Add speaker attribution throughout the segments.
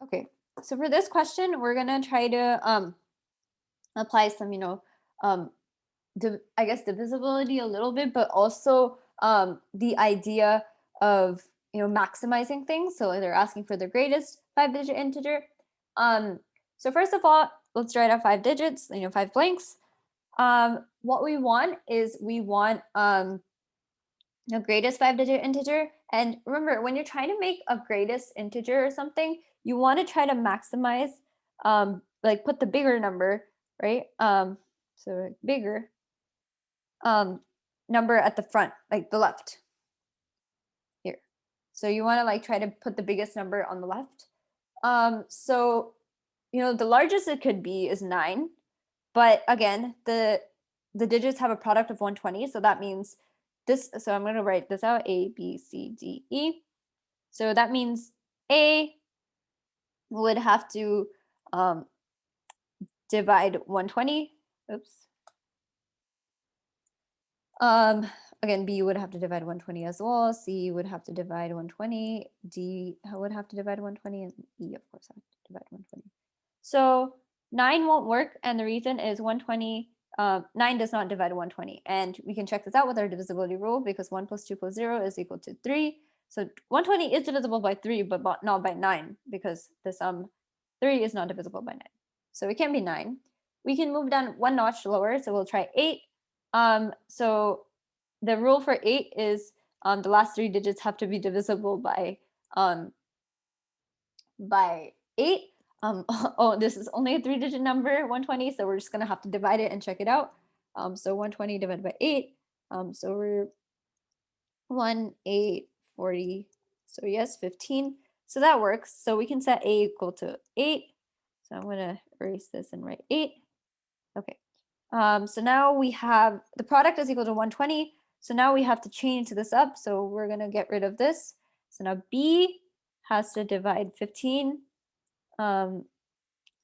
Speaker 1: Okay, so for this question, we're gonna try to apply some, I guess divisibility a little bit, but also the idea of maximizing things. So they're asking for the greatest 5-digit integer. So first of all, let's write out 5 digits, 5 blanks. What we want is we want the greatest 5-digit integer. And remember, when you're trying to make a greatest integer or something, you want to try to maximize, like put the bigger number, right? So bigger number at the front, like the left here. So you want to like try to put the biggest number on the left. So the largest it could be is 9, but again, the digits have a product of 120, so that means this. So I'm going to write this out: A, B, C, D, E. So that means A would have to divide 120. Oops. Again, B would have to divide 120 as well. C would have to divide 120. D would have to divide 120, and E, of course, have to divide 120. So 9 won't work, and the reason is 120. 9 does not divide 120, and we can check this out with our divisibility rule because 1 plus 2 plus 0 is equal to 3. So 120 is divisible by 3, but not by 9 because the sum 3 is not divisible by 9. So it can't be 9. We can move down one notch lower, so we'll try 8. So the rule for 8 is the last 3 digits have to be divisible by 8. Oh, this is only a 3-digit number, 120, so we're just gonna have to divide it and check it out. So 120 divided by 8. So we're 1, 8, 40. So yes, 15. So that works. So we can set A equal to 8. So I'm gonna erase this and write 8. Okay. So now we have the product is equal to 120. So now we have to change this up. So we're gonna get rid of this. So now B has to divide 15.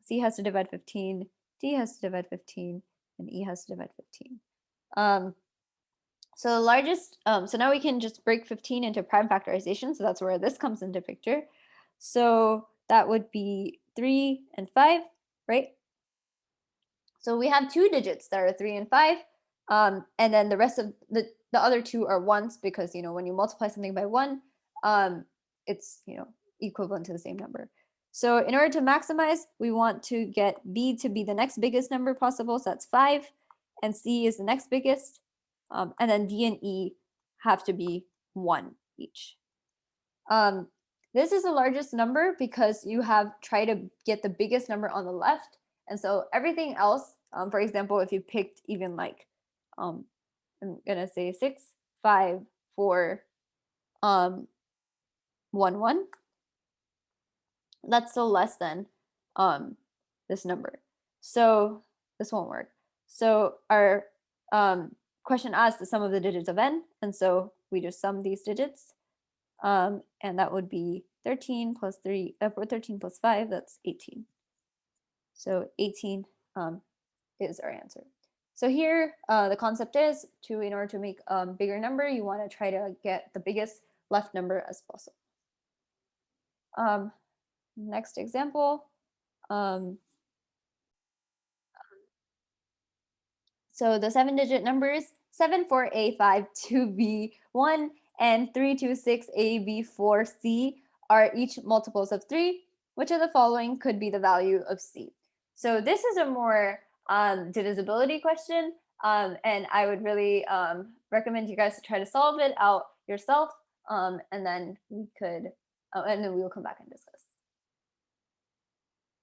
Speaker 1: C has to divide 15, D has to divide 15, and E has to divide 15. So the largest, so now we can just break 15 into prime factorization. So that's where this comes into picture. So that would be 3 and 5, right? So we have 2 digits that are 3 and 5. And then the rest of the other 2 are ones because, when you multiply something by 1, it's, equivalent to the same number. So in order to maximize, we want to get B to be the next biggest number possible. So that's 5. And C is the next biggest. And then D and E have to be 1 each. This is the largest number because you have tried to get the biggest number on the left. And so everything else, for example, if you picked even like, I'm going to say 6, 5, 4, 1, 1, that's still less than this number. So this won't work. So our question asks the sum of the digits of n, and so we just sum these digits, and that would be 13 plus 3, 13 plus 5, that's 18. So 18 is our answer. So here, the concept is in order to make a bigger number, you want to try to get the biggest left number as possible. Next example. So the 7-digit numbers 74A52B1 and 326AB4C are each multiples of 3. Which of the following could be the value of C? So this is a more divisibility question, and I would really recommend you guys to try to solve it out yourself, and then we will come back and discuss.